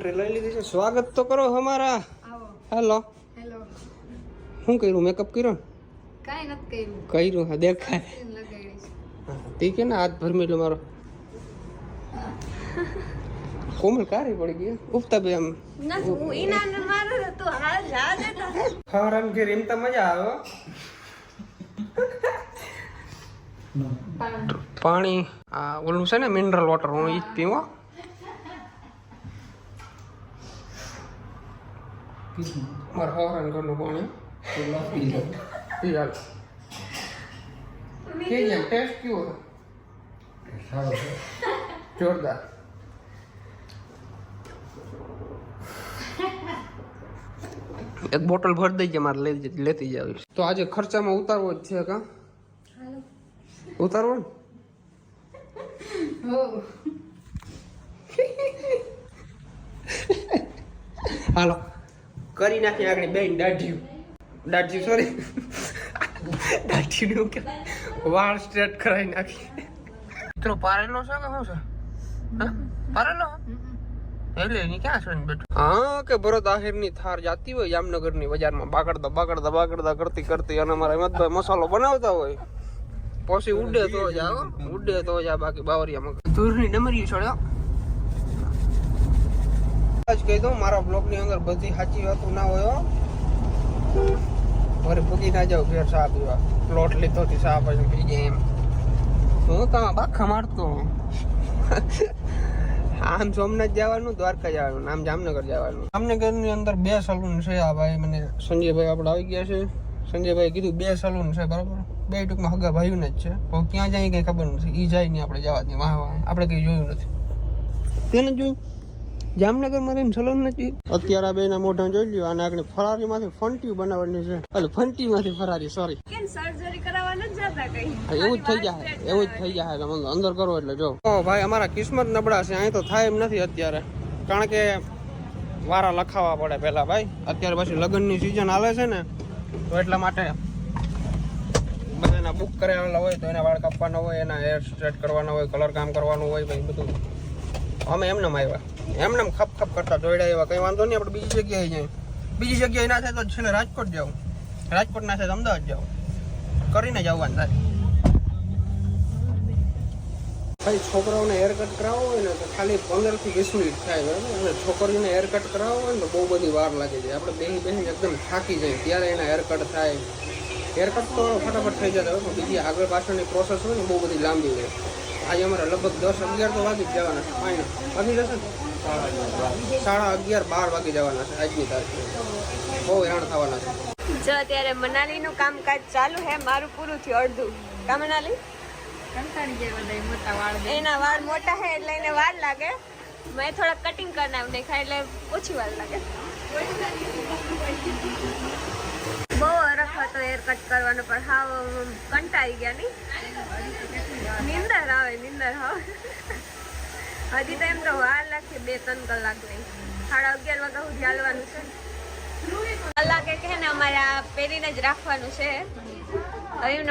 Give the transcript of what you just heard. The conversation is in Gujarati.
एंट्री લઈ લીધી છે। સ્વાગત તો કરો હમારા। આવો હેલો હેલો શું કર્યું? મેકઅપ કર્યો? કાઈ નથી કર્યું કર્યું હા દેખાય લગાડી છે હા ઠીક है ना हाथ भर में लो मारो कोमल कारी पड़ गई उफता बे हम ના હું ઈના ને મારો તો હાલ જા દેતા ખવરામ કે રીમતા મજા આવે પાણી આ ઓલું છે ને મિનરલ વોટર હું ઈ જ પીવો માર હવરાન ઘરનું પાણી પી હાલ કે જેમ ટેસ્ટ કેવો સારો છે જોરદાર एक बोतल भर दीजिए मारे लेती जाओ तो आज खर्चा में उतारવો જ છે કા હાલો ઉતારવો ને હો હાલો કરી નાખી આગળ બેન દાઢી સોરી દાઢી નું કે વાળ સ્ટ્રેટ કરાવી નાખી મિત્રો પારેલો છે કે શું છે હા પારેલો એટલે એની ક્યાં છે બેઠું હા કે ભરત આહિરની થાર જાતી હોય જામનગરની બજારમાં બાગડતા કરતી અને અમારા હિંમતભાઈ મસાલો બનાવતા હોય પછી ઉડે તો જા બાકી બાવરિયામાં દૂરની ડમરી છોડ્યો આજ કહી દઉં મારા બ્લોગની અંદર બધી સાચી વાતો ના હોય મારે પૂગી ના જાવ ઘેર ચા પીવા પ્લોટ લીધો થી ચા પછી પી જાય એમ હું તમે બાખા મારતો આમ સોમનાથ જવાનું દ્વારકા જવાનું આમ જામનગર જવાનું જામનગરની અંદર 2 સલૂન છે આ ભાઈ મને સંજયભાઈ આપણે આવી ગયા છે સંજયભાઈ કીધું 2 સલૂન છે બરાબર 2 ટૂંકમાં હગા ભાઈઓને જ છે પણ ક્યાં જાય કઈ ખબર નથી ઈ જાય નહીં આપણે જવા દઈએ વાહ આપણે કઈ જોયું નથી તેને જોયું જામનગરમાં રહીને સલૂન નથી અત્યારે આ બેના મોઢા જોઈ લ્યો અને આગળ ફરારીમાંથી ફંટી બનાવવાની છે એટલે ફંટીમાંથી ફરારી સોરી કેમ સર્જરી કરાવવા ન જતા કઈ એવું જ થઈ જાય તમે અંદર કરો એટલે જો ભાઈ અમારા કિસ્મત નબળા છે અહીં તો થાય એમ નથી અત્યારે કારણ કે વારા લખાવા પડે પેલા ભાઈ અત્યારે પછી લગ્નની સિઝન હાલે છે ને તો એટલા માટે બધાના બુક કરેલા હોય તો એના વાળ કાપવાના હોય એના હેર સ્ટ્રેટ કરવાના હોય કલર કામ કરવાનું હોય ભાઈ બધું અમે એમનેમ આવ્યા એમનેમ ખપ કરતા દોડ્યા એવા કઈ વાંધો નહીં આપણે બીજી જગ્યાએ ના થાય તો છેલ્લે રાજકોટ જાવ રાજકોટ ના થાય તો અમદાવાદ જાવ કરીને જવાનું થાય ભાઈ છોકરાઓને હેર કટ કરાવવો હોય ને તો ખાલી 15 થી 20 મિનિટ થાય બરાબર અને છોકરીઓને હેર કટ કરાવવો હોય ને તો બહુ બધી વાર લાગે છે આપણે બેસી એકદમ થાકી જાય ત્યારે એના હેર કટ થાય હેર કટ તો ફટાફટ થઈ જતા હોય પણ બીજી આગળ પાછળની પ્રોસેસ હોય ને બહુ બધી લાંબી હોય આજે અમારે લગભગ 10-11 તો વાગી જ જવાના છે ફાઇનલ વાગી જશે ને 11:30-12 વાગી જવાના છે આજની તારીખે બહુ હેરાન થવાના છે જો અત્યારે મનાલીનું કામકાજ ચાલુ હે મારું પૂરું થયું અડધું કા મનાલી કંટાળી જાય બધા મોટા વાળ એના વાળ મોટા હે એટલે એને વાર લાગે મેં થોડા કટિંગ કરી નાખ્યા એટલે ઓછી વાર લાગે બહુ અરખ હતો હેર કટ કરવાનો પણ હાવ કંટાળી ગયા નહીં નીંદર આવે હજી તો એમ તો વાર લાગશે 2-3 કલાક નહીં 11:30 વાગ્યા સુધી હાલવાનું છે કલાકે કે ને અમારે આ પહેરીને જ રાખવાનું છે એમને